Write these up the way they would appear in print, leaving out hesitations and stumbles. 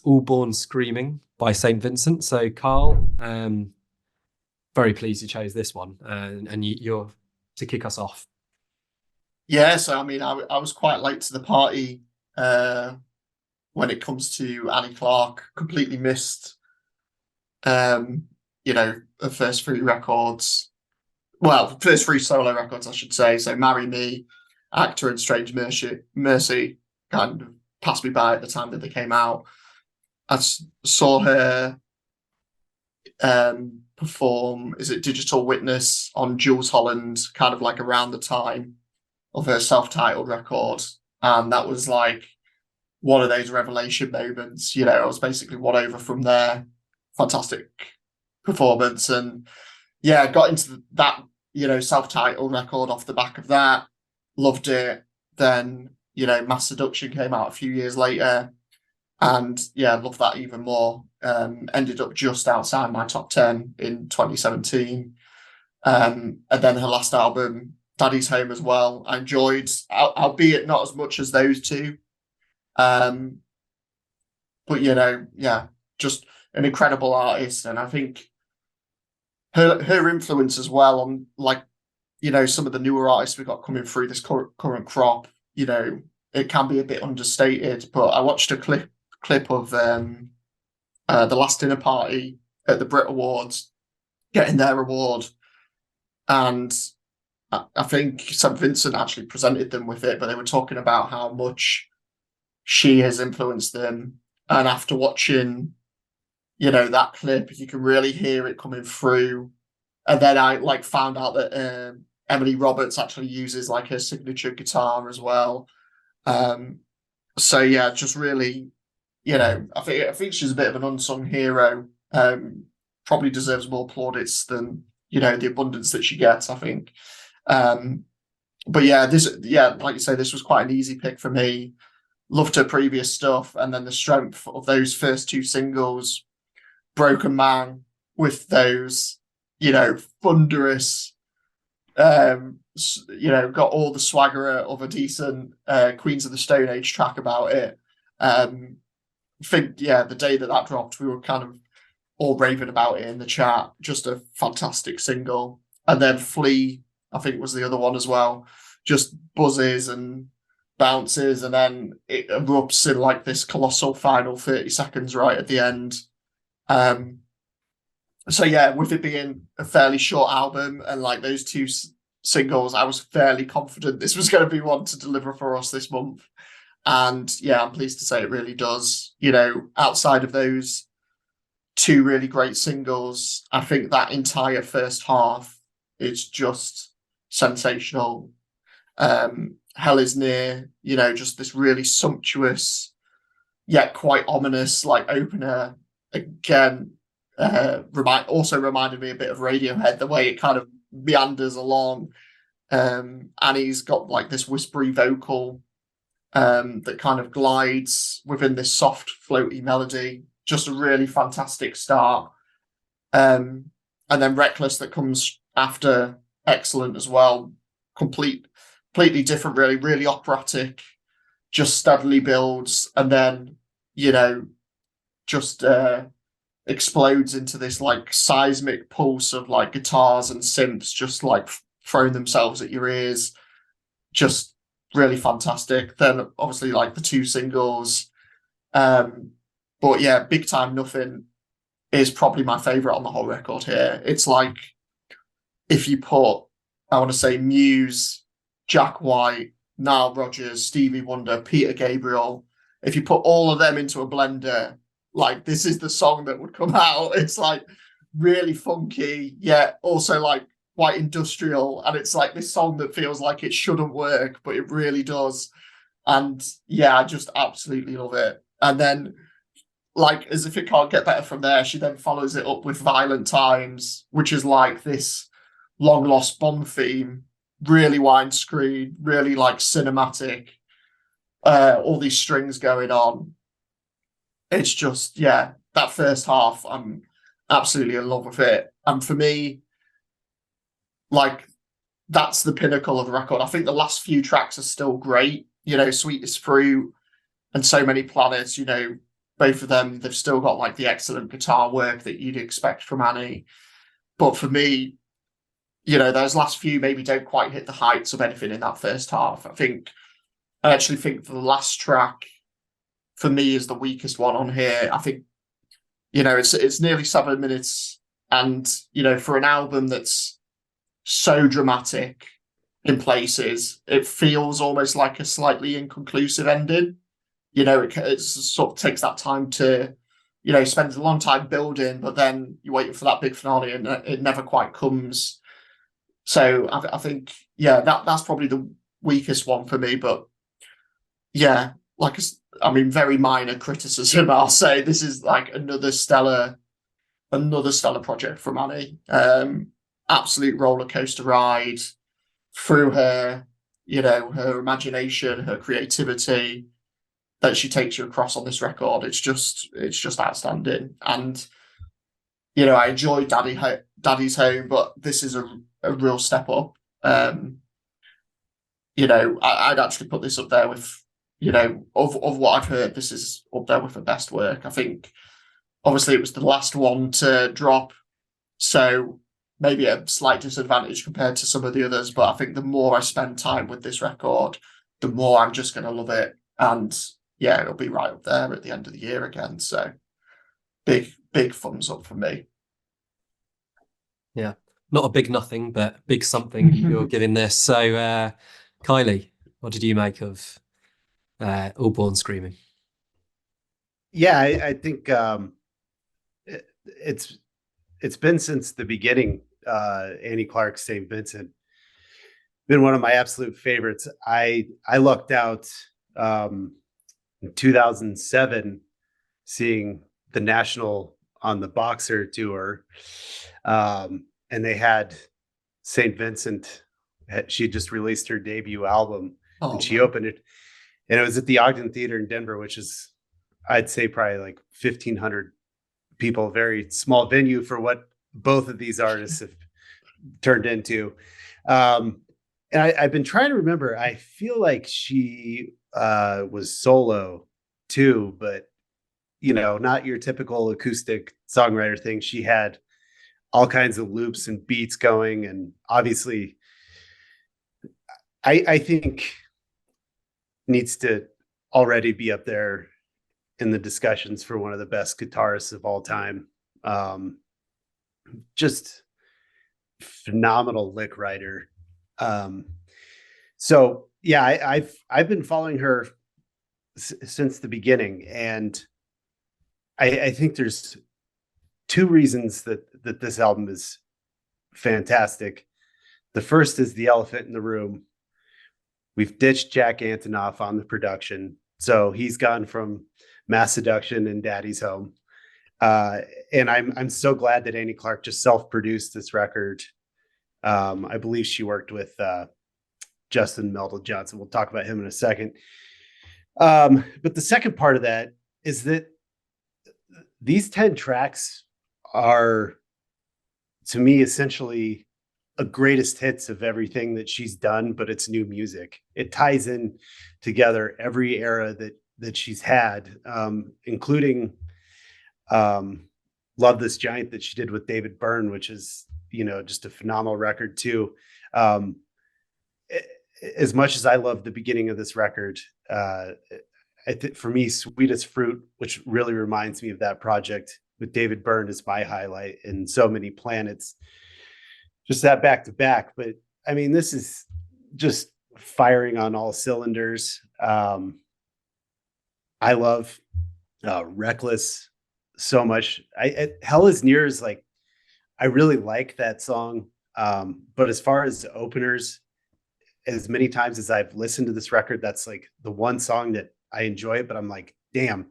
All Born Screaming by St. Vincent. So, Karl, very pleased you chose this one, and you're to kick us off. Yeah, so I mean, I was quite late to the party when it comes to Annie Clark. Completely missed, um, the first three records. Well, first three solo records, I should say. So, "Marry Me," "Actor," and "Strange Mercy" kind of passed me by at the time that they came out. Saw her perform. Is it Digital Witness on Jules Holland? Kind of like around the time of her self-titled record, and that was like one of those revelation moments. I was basically won over from there. Fantastic performance, and yeah, got into that self-titled record off the back of that. Loved it. Then Mass Seduction came out a few years later, and yeah, loved that even more. Ended up just outside my top 10 in 2017. And then her last album, Daddy's Home, as well, I enjoyed, albeit not as much as those two. Um, but yeah, just an incredible artist, and I think her influence as well on some of the newer artists we've got coming through this current crop. It can be a bit understated, but I watched a clip of the last dinner party at the Brit Awards, getting their award, and I think St. Vincent actually presented them with it, but they were talking about how much she has influenced them. And after watching, that clip, you can really hear it coming through. And then I found out that Emily Roberts actually uses like her signature guitar as well. So yeah, just really, I think she's a bit of an unsung hero. Probably deserves more plaudits than the abundance that she gets, I think. But yeah, like you say, this was quite an easy pick for me. Loved her previous stuff, and then the strength of those first two singles, "Broken Man," with those, thunderous, got all the swagger of a decent Queens of the Stone Age track about it. I think, yeah, the day that dropped, we were kind of all raving about it in the chat. Just a fantastic single. And then "Flea," I think, was the other one as well. Just buzzes and bounces, and then it erupts in like this colossal final 30 seconds right at the end. So yeah, with it being a fairly short album and like those two singles, I was fairly confident this was going to be one to deliver for us this month. And yeah, I'm pleased to say it really does. Outside of those two really great singles, I think that entire first half is just sensational. "Hell Is Near," just this really sumptuous yet quite ominous like opener. Again, also reminded me a bit of Radiohead, the way it kind of meanders along. Annie's got like this whispery vocal that kind of glides within this soft, floaty melody. Just a really fantastic start. And then "Reckless," that comes after, excellent as well. Completely different, really, really operatic. Just steadily builds, and then just explodes into this like seismic pulse of like guitars and synths just like throwing themselves at your ears. Just really fantastic. Then obviously like the two singles. But yeah, "Big Time Nothing" is probably my favorite on the whole record here. It's like if you put, I want to say, Muse, Jack White, Nile Rodgers, Stevie Wonder, Peter Gabriel, if you put all of them into a blender, like this is the song that would come out. It's like really funky, yet also like quite industrial. And it's like this song that feels like it shouldn't work, but it really does. And yeah, I just absolutely love it. And then, like, as if it can't get better from there, she then follows it up with "Violent Times," which is like this long lost Bond theme, really widescreen, really like cinematic, all these strings going on. It's just, yeah, that first half, I'm absolutely in love with it. And for me, like, that's the pinnacle of the record. I think the last few tracks are still great. "Sweetest Fruit" and "So Many Planets," both of them, they've still got like the excellent guitar work that you'd expect from Annie. But for me, those last few maybe don't quite hit the heights of anything in that first half. I actually think the last track for me is the weakest one on here. I think, it's nearly 7 minutes, and for an album that's so dramatic in places, it feels almost like a slightly inconclusive ending. It sort of takes that time to, spends a long time building, but then you're waiting for that big finale and it never quite comes. So I think, that's probably the weakest one for me. But yeah, very minor criticism. I'll say this is like another stellar project from Annie. Absolute roller coaster ride through her, her imagination, her creativity that she takes you across on this record. It's just outstanding. And I enjoy Daddy's Home, but this is a real step up. I'd actually put this up there with, of what I've heard, this is up there with the best work. I think obviously it was the last one to drop, so maybe a slight disadvantage compared to some of the others, but I think the more I spend time with this record, the more I'm just going to love it. And yeah, it'll be right up there at the end of the year again. So big thumbs up for me. Yeah, not a big nothing, but big something you're giving this. So, Kylie, what did you make of All Born Screaming? Yeah, I think it's been since the beginning. Annie Clark's St. Vincent been one of my absolute favorites. I lucked out in 2007 seeing the National on the Boxer tour, and they had St. Vincent. She just released her debut album, and she opened it, and it was at the Ogden Theater in Denver, which is, I'd say, probably like 1,500 people, very small venue for what both of these artists have turned into. And I've been trying to remember. I feel like she was solo too, but not your typical acoustic songwriter thing. She had all kinds of loops and beats going, and obviously, I think needs to already be up there in the discussions for one of the best guitarists of all time. Just phenomenal lick writer. So yeah, I've been following her since the beginning, and I think there's two reasons that this album is fantastic. The first is the elephant in the room. We've ditched Jack Antonoff on the production, so he's gone from Mass Seduction and Daddy's Home. And I'm so glad that Annie Clark just self-produced this record. I believe she worked with Justin Meldal-Johnson. We'll talk about him in a second. But the second part of that is that these 10 tracks are, to me, essentially a greatest hits of everything that she's done, but it's new music. It ties in together every era that she's had, including Love This Giant that she did with David Byrne, which is, just a phenomenal record too. As much as I love the beginning of this record, for me, Sweetest Fruit, which really reminds me of that project with David Byrne, is my highlight, and So Many Planets. Just that back to back. But I mean, this is just firing on all cylinders. I love Reckless so much. Hell Is Near is like, I really like that song. But as far as openers, as many times as I've listened to this record, that's like the one song that I enjoy it, but I'm like, damn,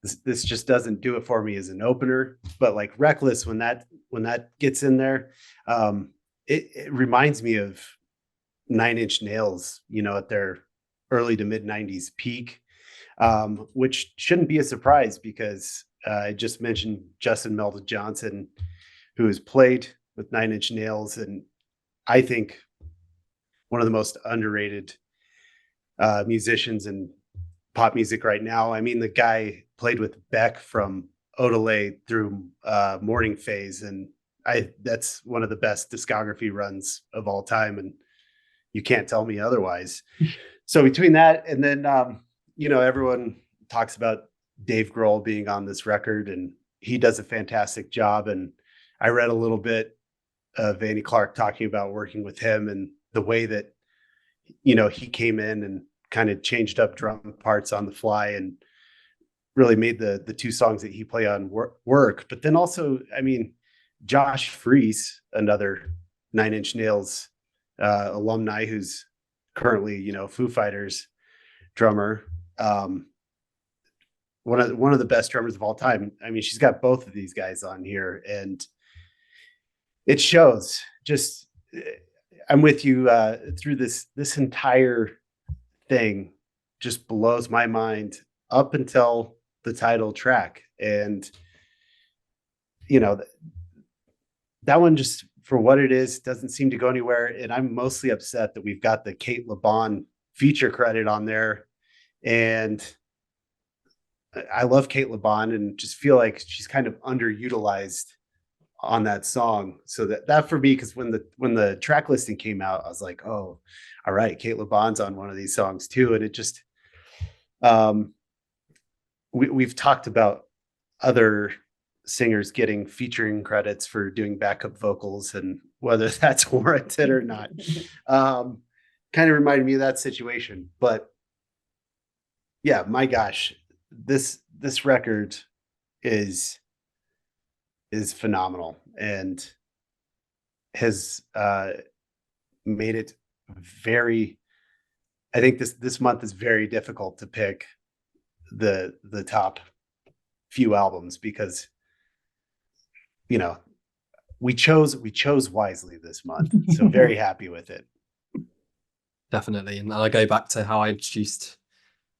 this just doesn't do it for me as an opener. But like Reckless, when that gets in there, it reminds me of Nine Inch Nails, at their early to mid 90s peak, which shouldn't be a surprise because I just mentioned Justin Meldal-Johnson, who has played with Nine Inch Nails, and I think one of the most underrated musicians and pop music right now. I mean, the guy played with Beck from Odelay through Morning Phase, and that's one of the best discography runs of all time, and you can't tell me otherwise. So between that and then everyone talks about Dave Grohl being on this record, and he does a fantastic job. And I read a little bit of Andy Clark talking about working with him and the way that he came in and kind of changed up drum parts on the fly and really made the two songs that he play on work. But then also, I mean, Josh Freese, another Nine Inch Nails alumni who's currently Foo Fighters drummer, one of the best drummers of all time. I mean, she's got both of these guys on here, and it shows. Just I'm with you through this entire thing. Just blows my mind up until the title track, and that one, just for what it is, doesn't seem to go anywhere. And I'm mostly upset that we've got the Kate LeBon feature credit on there, and I love Kate LeBon and just feel like she's kind of underutilized on that song. So that for me, because when the track listing came out, I was like, oh, all right, Kate LeBon's on one of these songs too. And it just we've talked about other singers getting featuring credits for doing backup vocals and whether that's warranted or not. Kind of reminded me of that situation. But yeah, my gosh, this record is phenomenal and has made it very, I think this month is very difficult to pick the top few albums, because we chose wisely this month. So very happy with it. Definitely. And I go back to how I introduced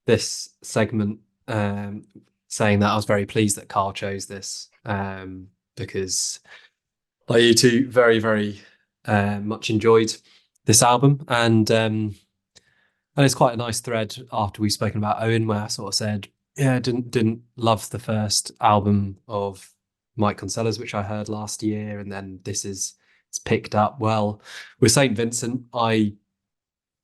this segment, saying that I was very pleased that Karl chose this, because like you two, very, very much enjoyed this album. And it's quite a nice thread after we've spoken about Owen, where I sort of said, yeah, didn't love the first album of Mike Consella's, which I heard last year, and then it's picked up. Well, with St. Vincent, I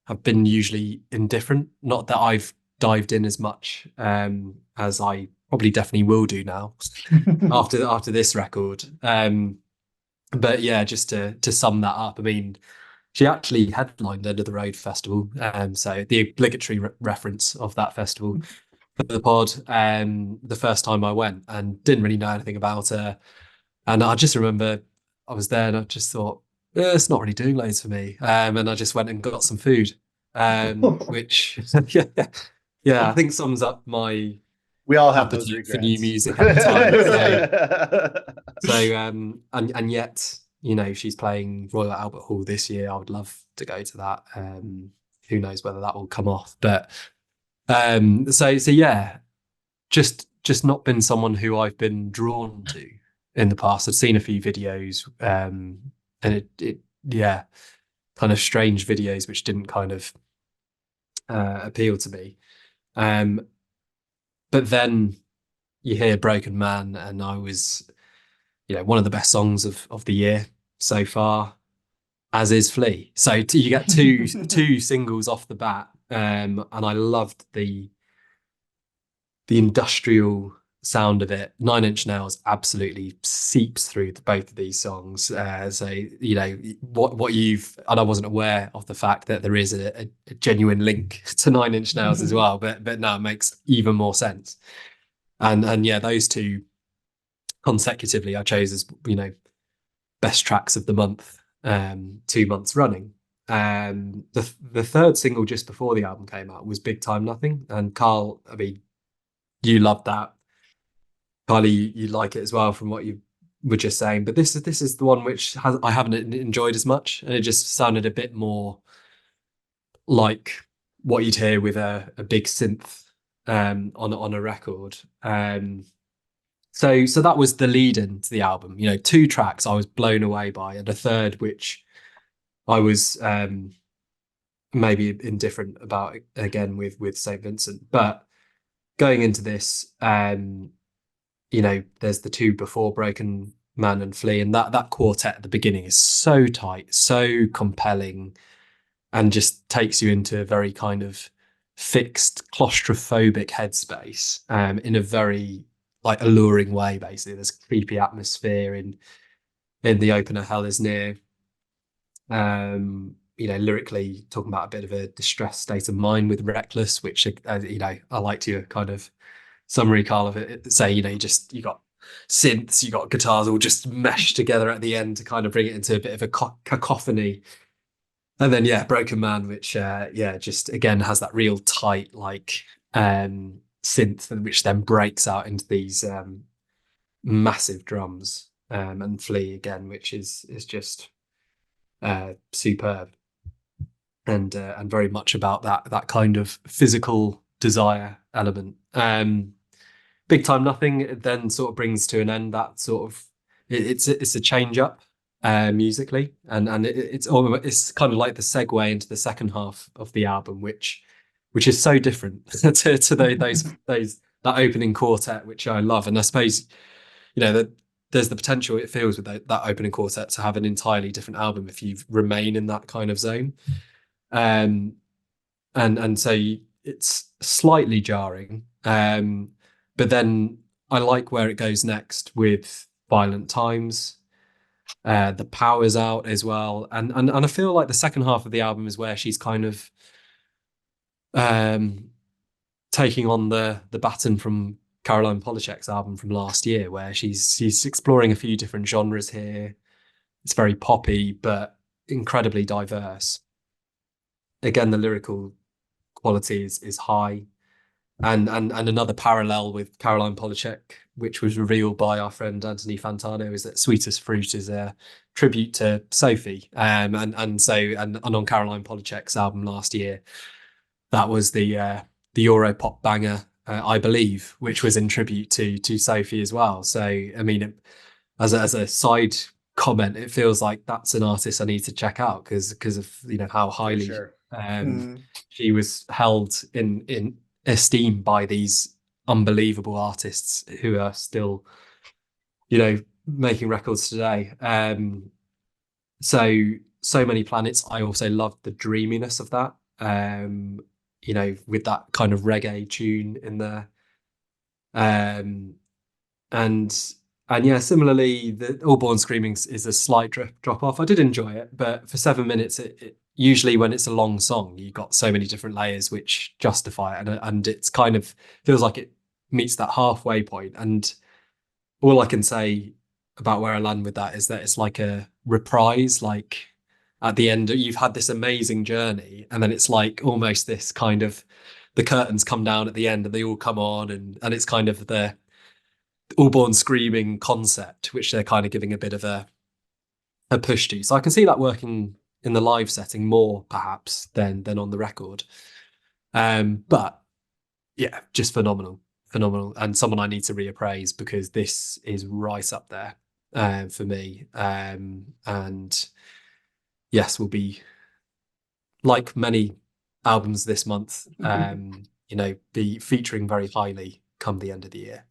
have been usually indifferent. Not that I've dived in as much as I probably definitely will do now after this record. But yeah, just to sum that up, I mean, she actually headlined End of the Road Festival, so the obligatory reference of that festival for the pod, the first time I went, and didn't really know anything about her. And I just remember I was there and I just thought, it's not really doing loads for me. And I just went and got some food, which yeah, I think sums up my we all have those appetite regrets for new music at the time. So and yet, she's playing Royal Albert Hall this year. I would love to go to that. Who knows whether that will come off, but so yeah, just not been someone who I've been drawn to in the past. I've seen a few videos, and it kind of strange videos which didn't kind of appeal to me. But then you hear Broken Man, and I was, one of the best songs of the year so far, as is Flea. So you get two singles off the bat, and I loved the industrial sound of it. Nine Inch Nails absolutely seeps through both of these songs. So what you've, and I wasn't aware of the fact that there is a genuine link to Nine Inch Nails as well, but now it makes even more sense. And yeah, those two consecutively I chose as best tracks of the month, 2 months running. The third single just before the album came out was Big Time Nothing, and Karl, I mean, you loved that. Kylie, you like it as well from what you were just saying, but this is the one which I haven't enjoyed as much, and it just sounded a bit more like what you'd hear with a big synth on a record. So that was the lead in to the album. 2 tracks I was blown away by, and a third which I was maybe indifferent about, again with St. Vincent. But going into this, you know, there's the two before Broken Man and Flea, and that quartet at the beginning is so tight, so compelling, and just takes you into a very kind of fixed, claustrophobic headspace, in a very like alluring way. Basically, there's creepy atmosphere in the opener. Hell is near. You know, lyrically talking about a bit of a distressed state of mind with Reckless, which you know, I liked your kind of summary, Karl, of it. Say, you know, you got synths, you got guitars all just meshed together at the end to kind of bring it into a bit of a cacophony. And then yeah, Broken Man, which yeah, just again has that real tight like synth, which then breaks out into these massive drums. And Flea again, which is just superb, and very much about that kind of physical desire element. Big Time Nothing then sort of brings to an end that sort of it's a change up musically, and it's kind of like the segue into the second half of the album, which is so different to those that opening quartet, which I love. And I suppose, you know, that there's the potential, it feels, with that opening quartet to have an entirely different album if you remain in that kind of zone. And so it's slightly jarring, but then I like where it goes next with Violent Times. The Power's out as well, and I feel like the second half of the album is where she's kind of taking on the baton from Caroline Polachek's album from last year, where she's exploring a few different genres here. It's very poppy, but incredibly diverse. Again, the lyrical quality is high. And another parallel with Caroline Polachek, which was revealed by our friend Anthony Fantano, is that Sweetest Fruit is a tribute to Sophie. And on Caroline Polachek's album last year, that was the Europop banger, I Believe, which was in tribute to Sophie as well. So I mean, as a side comment, it feels like that's an artist I need to check out because of, you know, how highly she was held in esteem by these unbelievable artists who are still, you know, making records today. So Many Planets, I also loved the dreaminess of that, you know, with that kind of reggae tune in there. And yeah, similarly, the All Born Screaming is a slight drop off. I did enjoy it, but for 7 minutes, it usually when it's a long song, you've got so many different layers which justify it, and it's kind of feels like it meets that halfway point. And all I can say about where I land with that is that it's like a reprise. Like at the end, you've had this amazing journey, and then it's like almost this kind of, the curtains come down at the end and they all come on, and it's kind of the All Born Screaming concept, which they're kind of giving a bit of a push to. So I can see that working in the live setting more perhaps than on the record. But yeah, just phenomenal, and someone I need to reappraise, because this is right up there for me. And yes, will be, like many albums this month, you know, be featuring very highly come the end of the year.